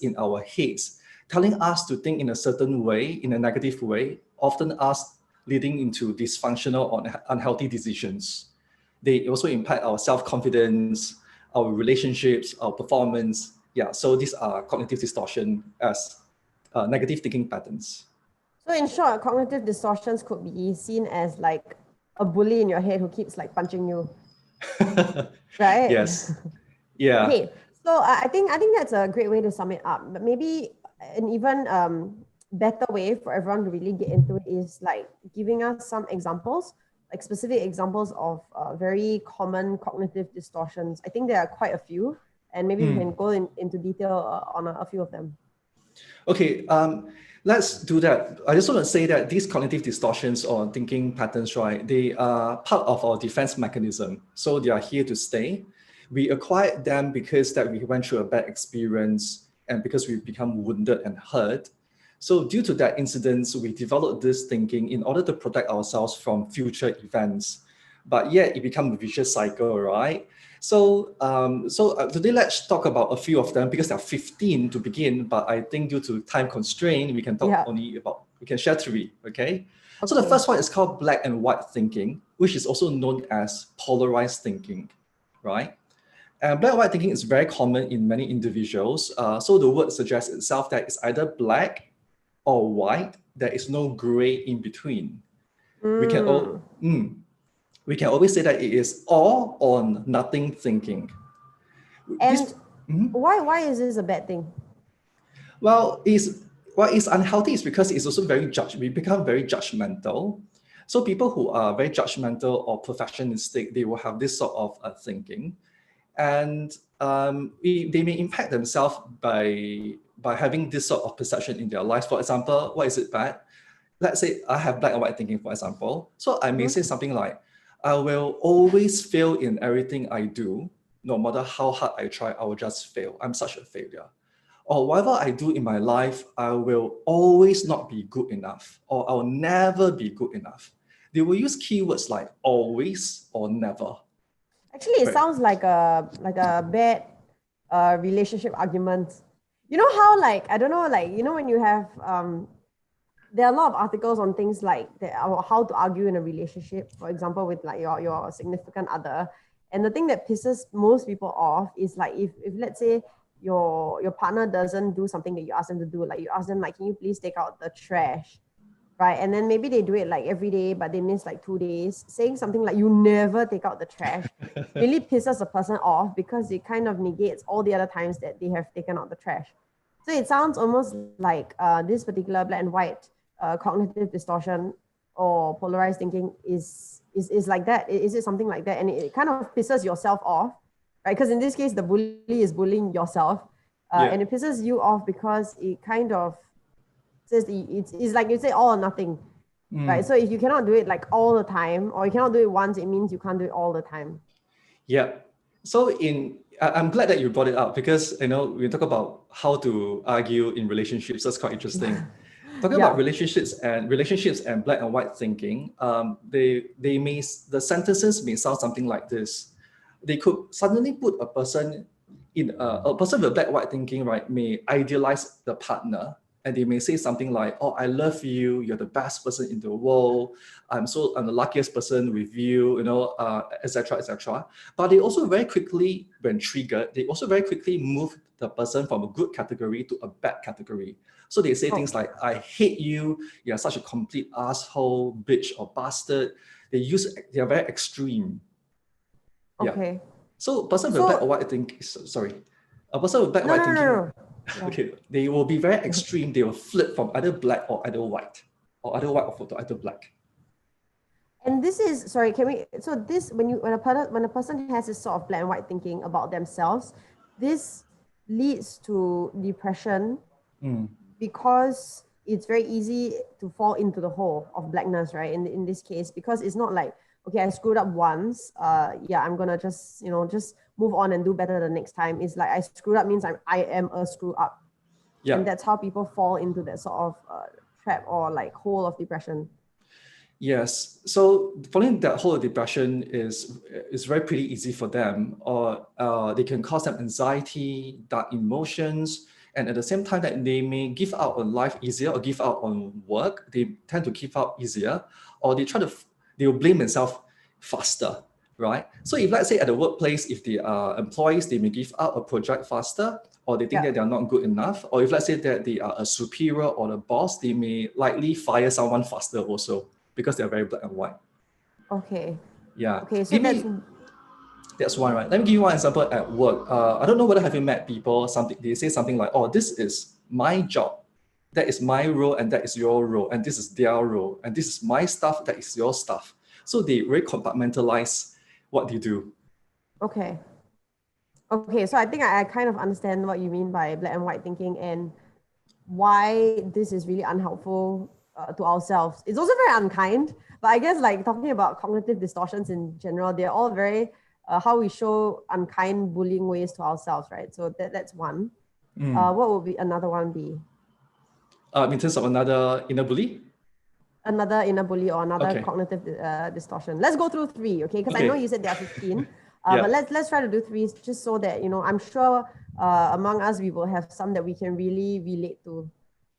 in our heads, telling us to think in a certain way, in a negative way, often us leading into dysfunctional or unhealthy decisions. They also impact our self-confidence, our relationships, our performance. Yeah, so these are cognitive distortion as negative thinking patterns. So in short, cognitive distortions could be seen as like a bully in your head who keeps like punching you, right? Yes. Yeah. Okay, so I think that's a great way to sum it up. But maybe an even better way for everyone to really get into it is like giving us some examples, like specific examples of very common cognitive distortions. I think there are quite a few, and maybe we can go into detail on a few of them. Okay, let's do that. I just want to say that these cognitive distortions or thinking patterns, right, they are part of our defense mechanism. So they are here to stay. We acquired them because that we went through a bad experience and because we become wounded and hurt. So due to that incident, we developed this thinking in order to protect ourselves from future events. But yet it becomes a vicious cycle, right? So, today let's talk about a few of them because there are 15 to begin, but I think due to time constraint, we can talk we can share 3, okay? So the first one is called black and white thinking, which is also known as polarized thinking, right? And black and white thinking is very common in many individuals. So the word suggests itself that it's either black or white. There is no gray in between. We can always say that it is all or nothing thinking. And why is this a bad thing? Well, it's unhealthy is because it's also we become very judgmental. So people who are very judgmental or perfectionistic, they will have this sort of thinking. And they may impact themselves by having this sort of perception in their lives. For example, why is it bad? Let's say I have black and white thinking, for example. So I may say something like, I will always fail in everything I do. No matter how hard I try, I will just fail. I'm such a failure. Or whatever I do in my life, I will always not be good enough, or I'll never be good enough. They will use keywords like always or never. Actually, it sounds like a bad relationship argument. You know how I don't know, when you have there are a lot of articles on things like that, how to argue in a relationship, for example, with like your significant other. And the thing that pisses most people off is like if let's say your partner doesn't do something that you ask them to do, like you ask them like, can you please take out the trash, right? And then maybe they do it like every day, but they miss like 2 days. Saying something like you never take out the trash really pisses a person off because it kind of negates all the other times that they have taken out the trash. So it sounds almost like this particular black and white cognitive distortion or polarized thinking is like that. Is it something like that? And it kind of pisses yourself off, right? Because in this case, the bully is bullying yourself, and it pisses you off because it kind of says it's like you say all or nothing, right? So if you cannot do it like all the time, or you cannot do it once, it means you can't do it all the time. Yeah. So I'm glad that you brought it up because we talk about how to argue in relationships. That's quite interesting. Talking about relationships and black and white thinking, the sentences may sound something like this. They could suddenly put a person with black and white thinking, right, may idealize the partner. And they may say something like, oh, I love you, you're the best person in the world, I'm the luckiest person with you, etc., etc. But they also very quickly, when triggered, they also very quickly move the person from a good category to a bad category. So they say things like, I hate you, you're such a complete asshole, bitch, or bastard. They are very extreme. Okay. Yeah. So a person with black or white thinking, a person with black and white thinking, okay, they will be very extreme. They will flip from either black or either white, or either white or either black. And this is when a person has this sort of black and white thinking about themselves, this leads to depression because it's very easy to fall into the hole of blackness, right? In this case, because it's not like, okay, I screwed up once. I'm gonna just move on and do better the next time. It's like I screwed up means I am a screw up. Yeah. And that's how people fall into that sort of trap or like hole of depression. Yes. So falling that hole of depression is very pretty easy for them, or they can cause them anxiety, dark emotions, and at the same time that they may give out on life easier or give out on work, they tend to give out easier, or they will blame themselves faster, right? So if let's say at the workplace, if the employees, they may give out a project faster, or they think that they are not good enough, or if let's say that they are a superior or a boss, they may likely fire someone faster also because they're very black and white. Okay. Yeah. Okay, so That's one, right? Let me give you one example at work. I don't know whether have you met people, they say something like, oh, this is my job, that is my role, and that is your role, and this is their role, and this is my stuff, that is your stuff. So they really compartmentalize what they do. Okay. Okay, so I think I kind of understand what you mean by black and white thinking and why this is really unhelpful to ourselves. It's also very unkind, but I guess like talking about cognitive distortions in general, they're all very how we show unkind bullying ways to ourselves, right? So that's one. What would be another one be? In terms of another inner bully? Another inner bully or another cognitive distortion. Let's go through three, okay? Because I know you said there are 15, but let's try to do three just so that, you know, I'm sure among us, we will have some that we can really relate to.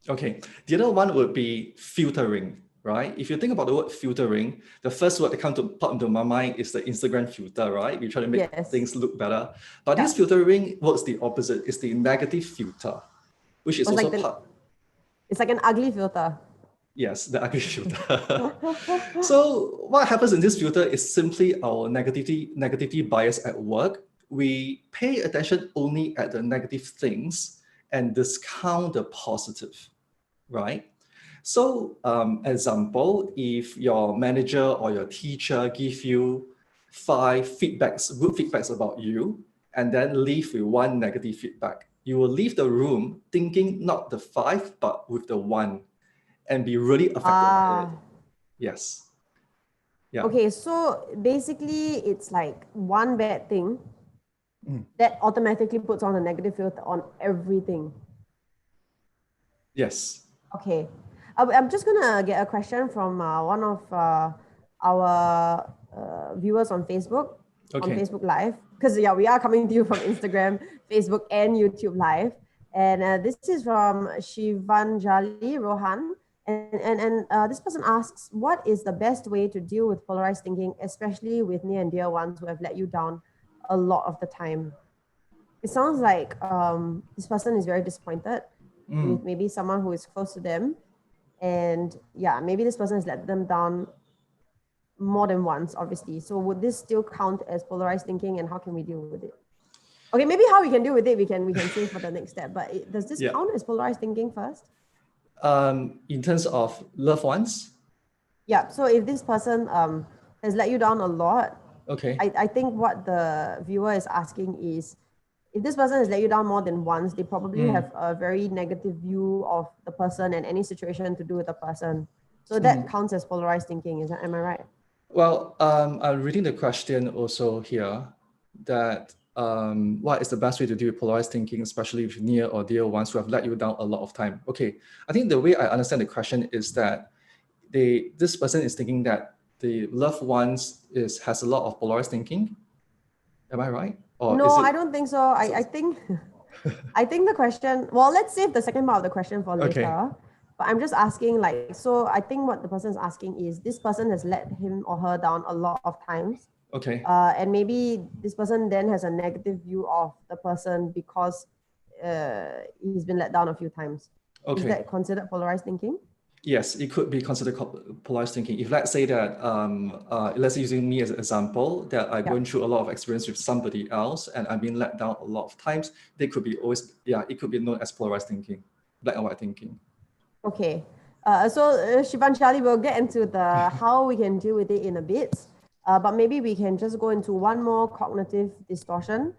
Okay, the other one would be filtering, right? If you think about the word filtering, the first word that comes to pop into my mind is the Instagram filter, right? We try to make things look better. But this filtering works the opposite. It's the negative filter, which is also part. It's like an ugly filter. Yes, the ugly filter. So what happens in this filter is simply our negativity bias at work. We pay attention only at the negative things and discount the positive, right? So example, if your manager or your teacher give you 5 good feedbacks about you, and then leave with 1 negative feedback, you will leave the room thinking not the 5, but with the 1, and be really affected by it. Yes. Yeah. Okay, so basically it's like one bad thing that automatically puts on a negative filter on everything. Yes. Okay. I'm just gonna get a question from one of our viewers on Facebook, on Facebook Live, because we are coming to you from Instagram, Facebook, and YouTube Live. And this is from Shivanjali Rohan. And this person asks, what is the best way to deal with polarized thinking, especially with near and dear ones who have let you down a lot of the time? It sounds like this person is very disappointed with maybe someone who is close to them. And yeah, maybe this person has let them down more than once, obviously. So would this still count as polarized thinking, and how can we deal with it? Okay, maybe how we can deal with it, we can save for the next step. But does this count as polarized thinking first? In terms of loved ones? Yeah, so if this person has let you down a lot, I think what the viewer is asking is, if this person has let you down more than once, they probably have a very negative view of the person and any situation to do with the person. So that counts as polarized thinking. Am I right? Well, I'm reading the question also here that what is the best way to deal with polarized thinking, especially with near or dear ones who have let you down a lot of time? Okay, I think the way I understand the question is that this person is thinking that the loved ones has a lot of polarized thinking. Am I right? Or no, I don't think so. I think I think the question, well, let's save the second part of the question for later. But I'm just asking, like, so I think what the person is asking is, this person has let him or her down a lot of times. Okay. And maybe this person then has a negative view of the person because he's been let down a few times. Okay. Is that considered polarized thinking? Yes, it could be considered polarized thinking. If let's say that, let's say using me as an example, that I'm going through a lot of experience with somebody else and I've been let down a lot of times, they could be it could be known as polarized thinking, black and white thinking. Okay. So Shivanshali, we'll get into the how we can deal with it in a bit. But maybe we can just go into one more cognitive distortion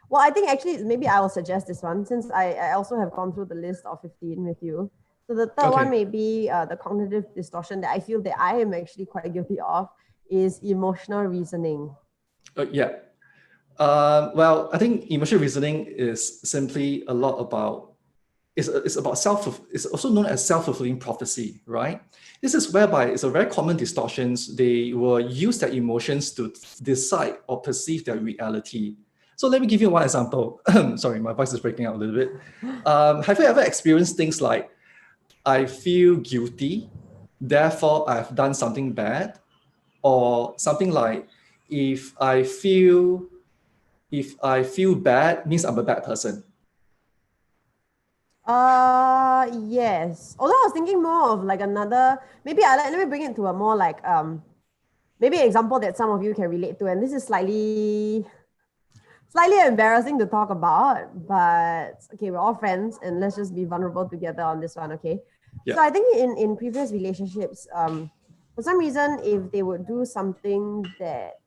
well, I think actually maybe I will suggest this one, since I also have gone through the list of 15 with you. So the third one may be the cognitive distortion that I feel that I am actually quite guilty of is emotional reasoning. Well, I think emotional reasoning is simply a lot about, it's also known as self-fulfilling prophecy, right? This is whereby it's a very common distortions. They will use their emotions to decide or perceive their reality. So let me give you one example. Sorry, my voice is breaking out a little bit. Have you ever experienced things like, I feel guilty, therefore I've done something bad? Or something like, if I feel bad, means I'm a bad person. Yes. Although I was thinking more of like another, maybe let me bring it to a more like maybe an example that some of you can relate to, and this is slightly embarrassing to talk about, but okay, we're all friends and let's just be vulnerable together on this one, okay? Yeah. So I think in previous relationships, for some reason, if they would do something that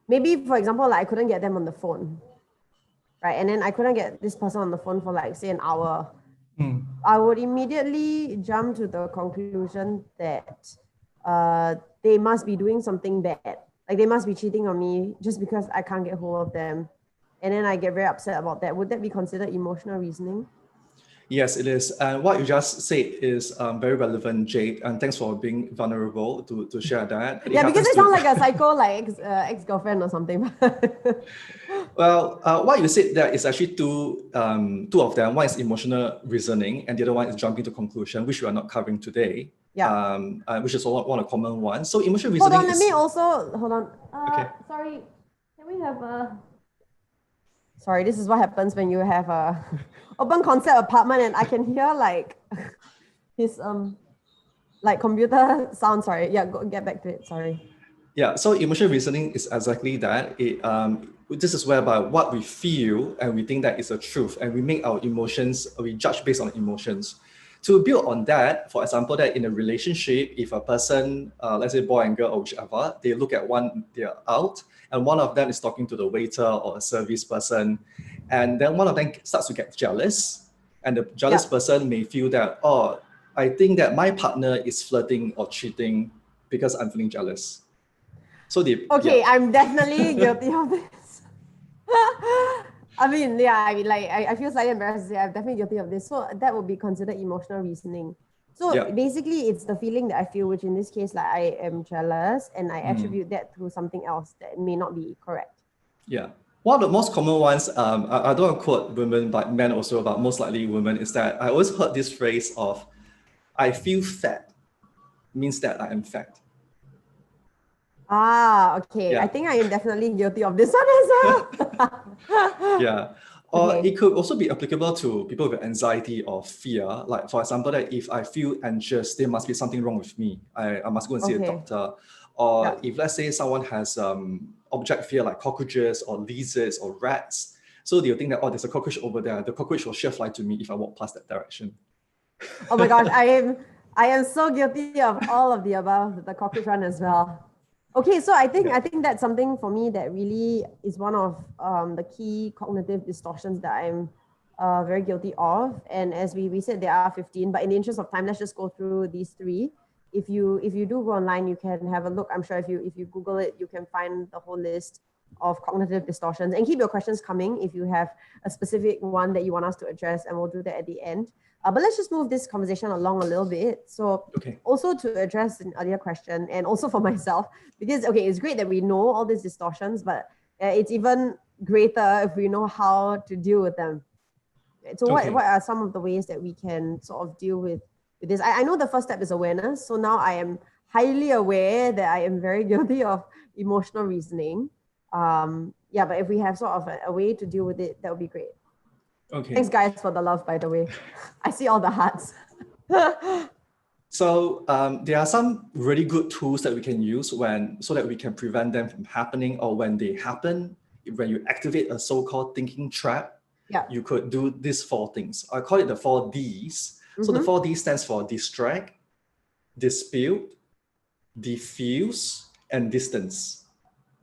maybe for example, like I couldn't get them on the phone, right? And then I couldn't get this person on the phone for like say an hour. I would immediately jump to the conclusion that they must be doing something bad. Like they must be cheating on me just because I can't get hold of them. And then I get very upset about that. Would that be considered emotional reasoning? Yes, it is. And what you just said is very relevant, Jade. And thanks for being vulnerable to share that. Yeah, because it sounds like a psycho, like ex-girlfriend or something. Well, what you said there is actually two of them. One is emotional reasoning, and the other one is jumping to conclusion, which we are not covering today. Yeah. Which is one of the common ones. So emotional reasoning. Hold on, let me also hold on. Okay. Sorry, can we have a? Sorry, this is what happens when you have a open concept apartment, and I can hear like his like computer sound. Sorry, yeah, get back to it. Sorry. Yeah, so emotional reasoning is exactly that. This is whereby what we feel and we think that is the truth, and we make our emotions, we judge based on emotions. To build on that, for example, that in a relationship, if a person, let's say boy and girl or whichever, they look at they're out, and one of them is talking to the waiter or a service person, and then one of them starts to get jealous, and the jealous person may feel that, oh, I think that my partner is flirting or cheating because I'm feeling jealous. So I'm definitely guilty of this. I mean, I feel slightly embarrassed to say I'm definitely guilty of this. So that would be considered emotional reasoning. So basically, it's the feeling that I feel, which in this case, like I am jealous, and I attribute that to something else that may not be correct. Yeah. One of the most common ones, I don't want to quote women, but men also, but most likely women, is that I always heard this phrase of, I feel fat, means that I am fat. Okay. Yeah. I think I am definitely guilty of this one as well. Yeah. Or it could also be applicable to people with anxiety or fear. Like, for example, that if I feel anxious, there must be something wrong with me. I must go and see a doctor. Or if, let's say, someone has object fear like cockroaches or lizards or rats, so they'll think that, oh, there's a cockroach over there. The cockroach will sure fly to me if I walk past that direction. Oh my gosh, I am so guilty of all of the above, the cockroach one as well. Okay, so I think that's something for me that really is one of the key cognitive distortions that I'm very guilty of. And as we said, there are 15, but in the interest of time, let's just go through these three. If you do go online, you can have a look. I'm sure if you Google it, you can find the whole list of cognitive distortions. And keep your questions coming if you have a specific one that you want us to address, and we'll do that at the end. But let's just move this conversation along a little bit. So also to address an earlier question, and also for myself, because, it's great that we know all these distortions, but it's even greater if we know how to deal with them. So what are some of the ways that we can sort of deal with this? I know the first step is awareness. So now I am highly aware that I am very guilty of emotional reasoning. But if we have sort of a way to deal with it, that would be great. Okay. Thanks, guys, for the love, by the way. I see all the hearts. So there are some really good tools that we can use so that we can prevent them from happening, or when they happen, when you activate a so-called thinking trap, you could do these 4 things. I call it the 4 Ds. So the 4 Ds stands for distract, dispute, diffuse, and distance.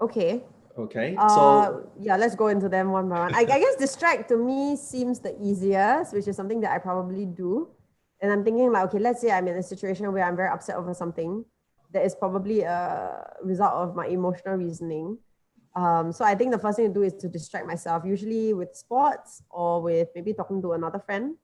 Okay. So let's go into them one by one. I guess distract to me seems the easiest, which is something that I probably do. And I'm thinking like, okay, let's say I'm in a situation where I'm very upset over something that is probably a result of my emotional reasoning. So I think the first thing to do is to distract myself, usually with sports or with maybe talking to another friend.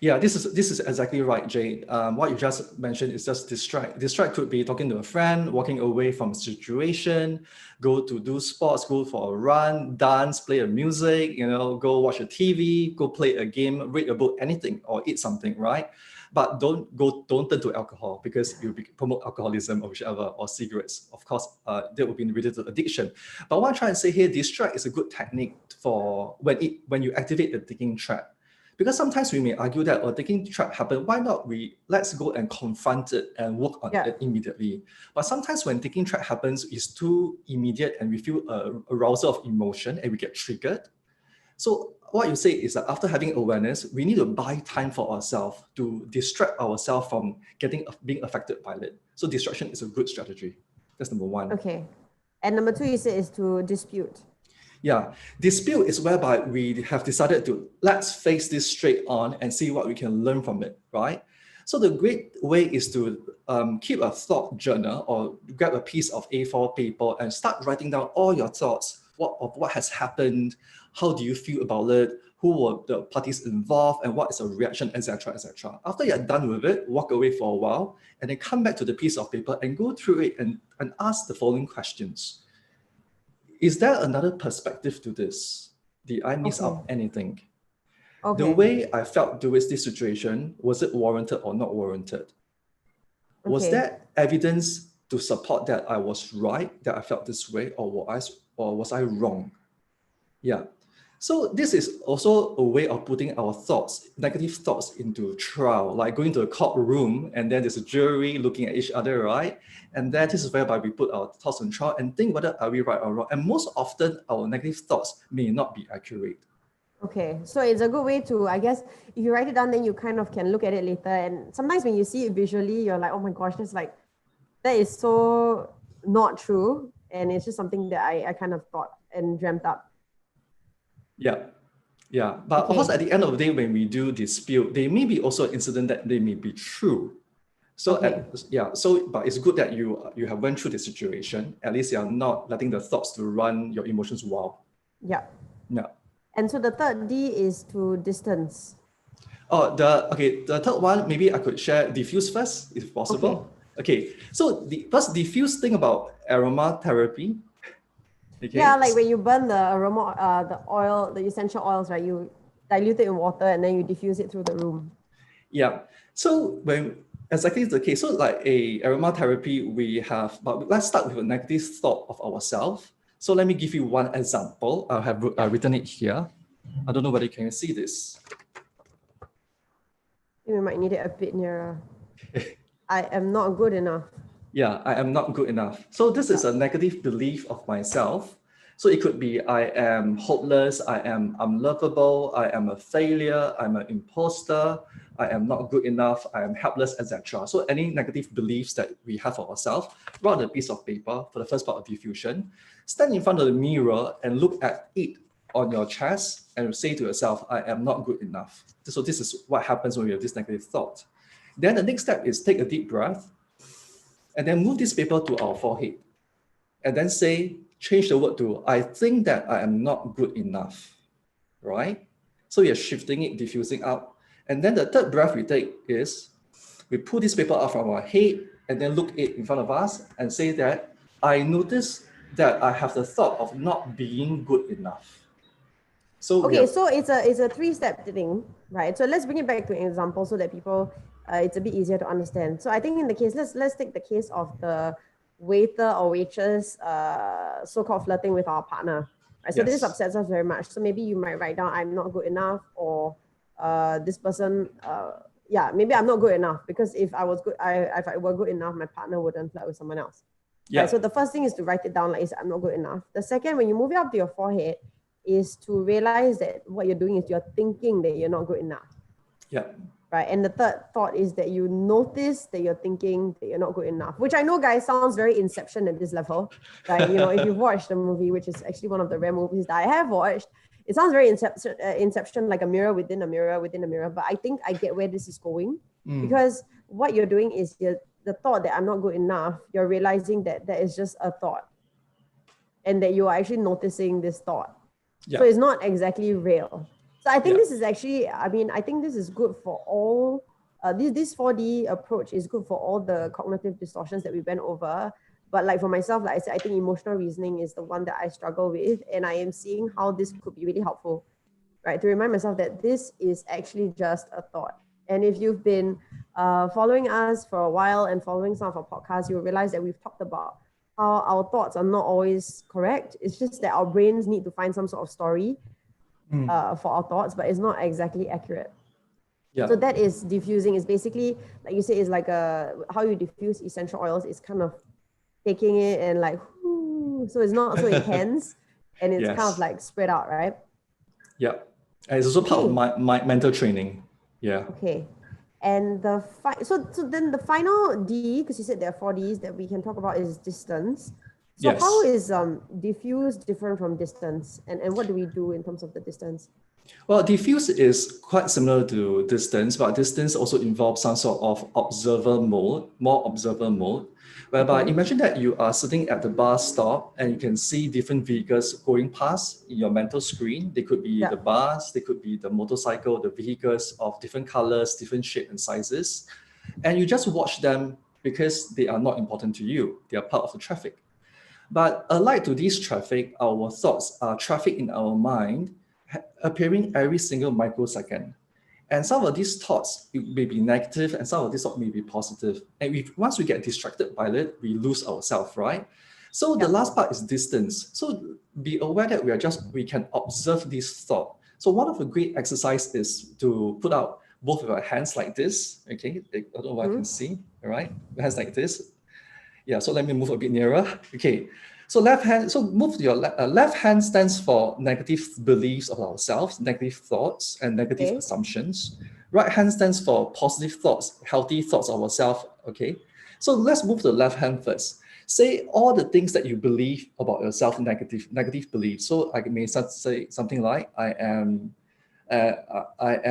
Yeah, this is exactly right, Jay. What you just mentioned is just distract. Distract could be talking to a friend, walking away from a situation, go to do sports, go for a run, dance, play a music, go watch a TV, go play a game, read a book, anything, or eat something, right? But don't turn to alcohol because you promote alcoholism or whichever, or cigarettes. Of course, that would be related to addiction. But what I'm trying to say here, distract is a good technique for when you activate the thinking trap. Because sometimes we may argue that thinking trap happened, why not let's go and confront it and work on it immediately. But sometimes when thinking trap happens, it's too immediate and we feel a arousal of emotion and we get triggered. So what you say is that after having awareness, we need to buy time for ourselves to distract ourselves from being affected by it. So distraction is a good strategy. That's number one. Okay. And number two, you said, is to dispute. Yeah, dispute is whereby we have decided to let's face this straight on and see what we can learn from it, right? So the great way is to keep a thought journal or grab a piece of A4 paper and start writing down all your thoughts of what has happened, how do you feel about it, who were the parties involved, and what is a reaction, etc., etc. After you're done with it, walk away for a while, and then come back to the piece of paper and go through it and ask the following questions. Is there another perspective to this? Did I miss out anything? The way I felt towards this situation, was it warranted or not warranted? Was there evidence to support that I was right, that I felt this way, or was I wrong? Yeah. So this is also a way of putting our thoughts, negative thoughts, into trial, like going to a courtroom and then there's a jury looking at each other, right? And then this is whereby we put our thoughts on trial and think whether are we right or wrong. And most often our negative thoughts may not be accurate. Okay, so it's a good way to, I guess, if you write it down, then you kind of can look at it later. And sometimes when you see it visually, you're like, oh my gosh, that is so not true. And it's just something that I kind of thought and dreamt up. Yeah. Yeah. But of course, at the end of the day, when we do dispute, there may be also an incident that they may be true. So but it's good that you have went through the situation. At least you're not letting the thoughts to run your emotions wild. Yeah. Yeah. And so the third D is to distance. Oh, the third one, maybe I could share diffuse first, if possible. Okay. So the first diffuse thing about aromatherapy. Okay. Yeah, like when you burn the aroma, the oil, the essential oils, right? You dilute it in water and then you diffuse it through the room. Yeah. So exactly the case. So like a aromatherapy, but let's start with a negative thought of ourselves. So let me give you one example. I have written it here. I don't know whether you can see this. You might need it a bit nearer. I am not good enough. Yeah, I am not good enough. So this is a negative belief of myself. So it could be I am hopeless, I am unlovable, I am a failure, I'm an imposter, I am not good enough, I am helpless, etc. So any negative beliefs that we have for ourselves, write on a piece of paper for the first part of diffusion, stand in front of the mirror and look at it on your chest and say to yourself, I am not good enough. So this is what happens when we have this negative thought. Then the next step is take a deep breath and then move this paper to our forehead and then change the word to, I think that I am not good enough, right? So you're shifting it, diffusing out. And then the third breath we take is, we pull this paper out from our head and then look it in front of us and say that, I notice that I have the thought of not being good enough. So so it's a three-step thing, right? So let's bring it back to an example so that people, it's a bit easier to understand. So I think in the case, let's take the case of the waiter or waitress so-called flirting with our partner. Right? So this upsets us very much. So maybe you might write down, I'm not good enough, or this person, maybe I'm not good enough, because if I were good enough, my partner wouldn't flirt with someone else. Yeah. Right? So the first thing is to write it down, like I'm not good enough. The second, when you move it up to your forehead, is to realize that what you're doing is you're thinking that you're not good enough. Yeah. Right. And the third thought is that you notice that you're thinking that you're not good enough, which I know, guys, sounds very Inception at this level. Right. If you've watched the movie, which is actually one of the rare movies that I have watched, it sounds very Inception, like a mirror within a mirror within a mirror. But I think I get where this is going, because what you're doing is the thought that I'm not good enough, you're realizing that that is just a thought and that you are actually noticing this thought. Yeah. So it's not exactly real. So I think this is actually, I mean, I think this is good for all, this 4D approach is good for all the cognitive distortions that we went over. But like for myself, like I said, I think emotional reasoning is the one that I struggle with. And I am seeing how this could be really helpful, right? To remind myself that this is actually just a thought. And if you've been following us for a while and following some of our podcasts, you'll realize that we've talked about how our thoughts are not always correct. It's just that our brains need to find some sort of story for our thoughts, but it's not exactly accurate. Yeah. So that is diffusing. Is basically, like you say, is like how you diffuse essential oils. It's kind of taking it and like, whoo, so it's not so intense, and it's kind of like spread out, right? Yeah. And it's also part of my mental training. Yeah. Okay. And so then the final D, because you said there are 4 Ds that we can talk about, is distance. So Yes. how is diffuse different from distance, and what do we do in terms of the distance? Well, diffuse is quite similar to distance, but distance also involves some sort of observer mode, more observer mode, whereby imagine that you are sitting at the bus stop and you can see different vehicles going past in your mental screen. They could be the bus, they could be the motorcycle, the vehicles of different colors, different shape and sizes. And you just watch them because they are not important to you. They are part of the traffic. But alike to this traffic, our thoughts are traffic in our mind appearing every single microsecond. And some of these thoughts may be negative and some of these thoughts may be positive. And once we get distracted by it, we lose ourselves, right? So the last part is distance. So be aware that we can observe this thought. So one of the great exercise is to put out both of our hands like this. Okay, I don't know if I can see, all right? Hands like this. Yeah, so let me move a bit nearer. Okay, so left hand, so move to your left hand stands for negative beliefs of ourselves, negative thoughts and negative assumptions. Right hand stands for positive thoughts, healthy thoughts of ourselves. Okay, so let's move to the left hand first. Say all the things that you believe about yourself, negative beliefs. So I may say something like, I am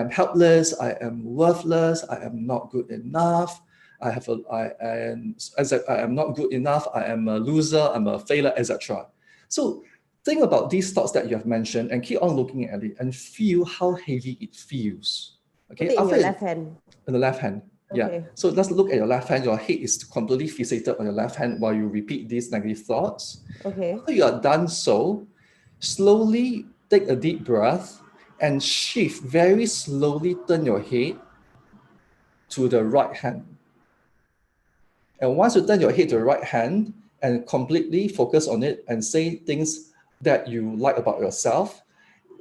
helpless, I am worthless, I am not good enough. I am not good enough. I am a loser. I'm a failure, etc. So think about these thoughts that you have mentioned and keep on looking at it and feel how heavy it feels. Okay, Put it in your left hand. In the left hand. Okay. Yeah. So let's look at your left hand. Your head is completely fixated on your left hand while you repeat these negative thoughts. Okay. After you are done so, slowly take a deep breath and shift, very slowly turn your head to the right hand. And once you turn your head to the right hand and completely focus on it and say things that you like about yourself,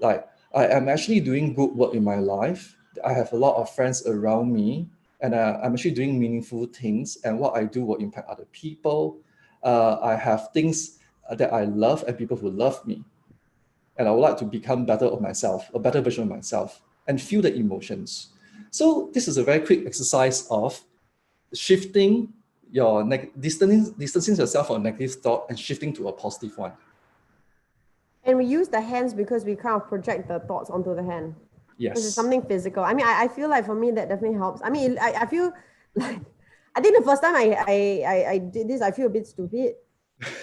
like, I am actually doing good work in my life. I have a lot of friends around me, and I'm actually doing meaningful things. And what I do will impact other people. I have things that I love and people who love me. And I would like to become better of myself, a better version of myself, and feel the emotions. So this is a very quick exercise of shifting your distancing yourself from a negative thought and shifting to a positive one. And we use the hands because we kind of project the thoughts onto the hand. Yes. This is something physical. I mean, I feel like for me that definitely helps. I mean, I feel like I think the first time I did this, I feel a bit stupid.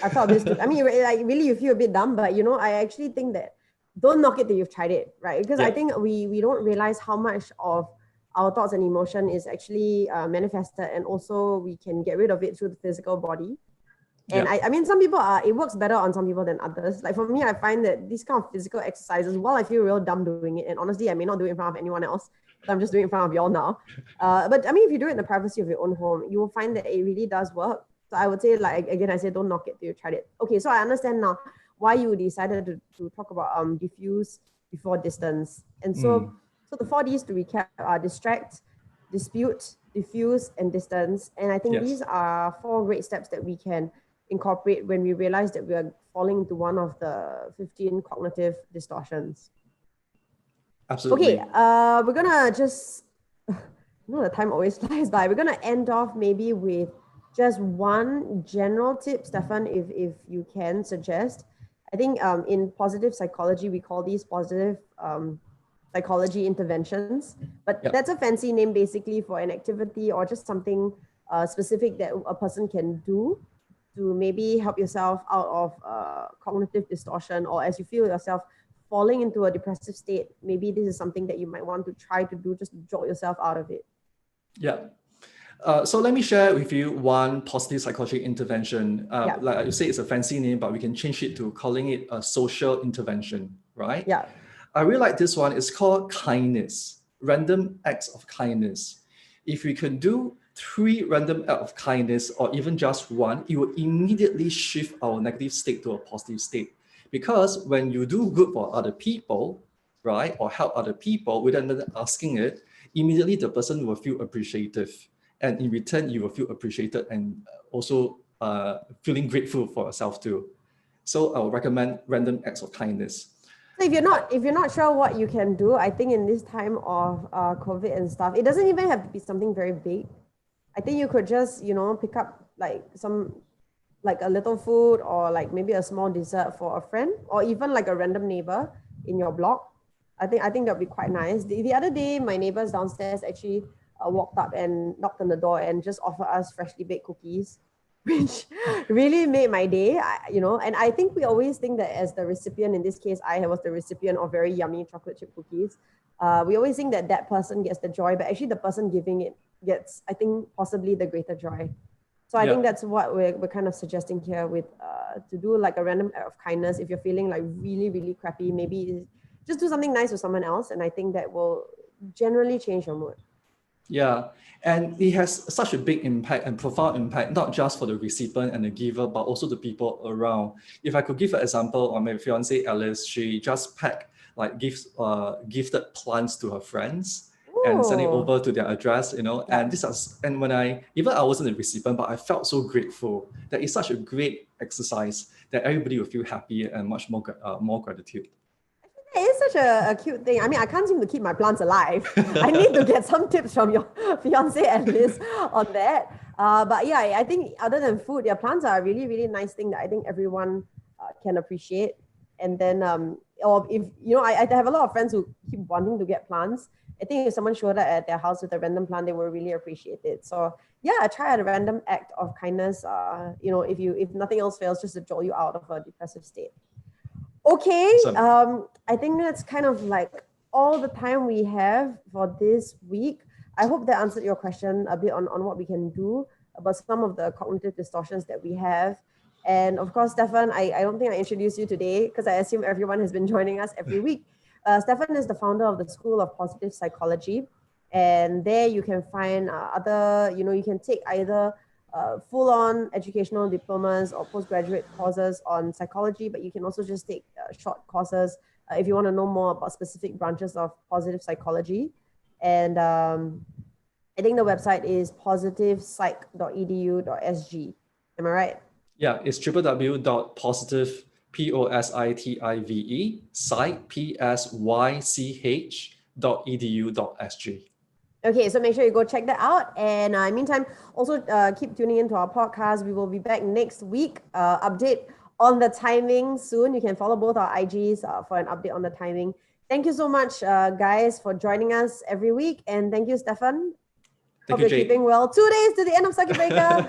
I felt a bit stupid. I mean, like really, you feel a bit dumb, but I actually think that don't knock it till you've tried it, right? Because I think we don't realize how much of our thoughts and emotion is actually manifested, and also we can get rid of it through the physical body. And I mean, some people it works better on some people than others. Like for me, I find that these kind of physical exercises, while I feel real dumb doing it, and honestly, I may not do it in front of anyone else, so I'm just doing it in front of y'all now. But I mean, if you do it in the privacy of your own home, you will find that it really does work. So I would say, like, again, I say don't knock it till you tried it. Okay, so I understand now why you decided to talk about diffuse before distance. And so the 4 Ds to recap are distract, dispute, diffuse, and distance. And I think these are 4 great steps that we can incorporate when we realize that we are falling into one of the 15 cognitive distortions. Absolutely. Okay, we're gonna just, the time always flies by. We're gonna end off maybe with just one general tip, Stefan, if you can suggest. I think in positive psychology, we call these positive psychology interventions, but that's a fancy name basically for an activity or just something specific that a person can do to maybe help yourself out of cognitive distortion, or as you feel yourself falling into a depressive state, maybe this is something that you might want to try to do just to jolt yourself out of it. Yeah. So let me share with you one positive psychology intervention. Like you say, it's a fancy name, but we can change it to calling it a social intervention, right? Yeah. I really like this one. It's called kindness, random acts of kindness. If we can do 3 random acts of kindness or even just one, it will immediately shift our negative state to a positive state. Because when you do good for other people, right, or help other people without asking it, immediately the person will feel appreciative. And in return, you will feel appreciated and also feeling grateful for yourself too. So I would recommend random acts of kindness. So if you're not sure what you can do, I think in this time of COVID and stuff, it doesn't even have to be something very big. I think you could just, pick up like a little food or like maybe a small dessert for a friend or even like a random neighbor in your block. I think that'd be quite nice. The other day, my neighbors downstairs actually walked up and knocked on the door and just offered us freshly baked cookies, which really made my day. And I think we always think that as the recipient, in this case, I was the recipient of very yummy chocolate chip cookies. We always think that that person gets the joy, but actually the person giving it gets, I think, possibly the greater joy. So I think that's what we're kind of suggesting here with to do like a random act of kindness. If you're feeling like really, really crappy, maybe just do something nice with someone else. And I think that will generally change your mood. Yeah, and it has such a big impact and profound impact, not just for the recipient and the giver, but also the people around. If I could give an example on my fiancée Alice, she just packed like gifted plants to her friends. Ooh. And send it over to their address, and when I wasn't a recipient, but I felt so grateful that it's such a great exercise that everybody will feel happy and much more gratitude. It is such a cute thing. I mean, I can't seem to keep my plants alive. I need to get some tips from your fiancé Alice on that. But yeah, I think other than food, your plants are a really, really nice thing that I think everyone can appreciate. And then, or if, I have a lot of friends who keep wanting to get plants. I think if someone showed up at their house with a random plant, they will really appreciate it. So yeah, try a random act of kindness. If nothing else fails, just to jolt you out of a depressive state. Okay, awesome. I think that's kind of like all the time we have for this week. I hope that answered your question a bit on what we can do about some of the cognitive distortions that we have. And of course, Stefan, I don't think I introduced you today because I assume everyone has been joining us every week. Stefan is the founder of the School of Positive Psychology. And there you can find you can take either full-on educational diplomas or postgraduate courses on psychology, but you can also just take short courses if you want to know more about specific branches of positive psychology. And I think the website is positivepsych.edu.sg. Am I right? Yeah, it's www.positive, POSITIVE, psych, PSYCH.edu.sg. Okay, so make sure you go check that out. And in the meantime, also keep tuning into our podcast. We will be back next week. Update on the timing soon. You can follow both our IGs for an update on the timing. Thank you so much, guys, for joining us every week. And thank you, Stefan. Hope you're keeping well. 2 days to the end of circuit breaker.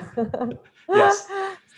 Yes.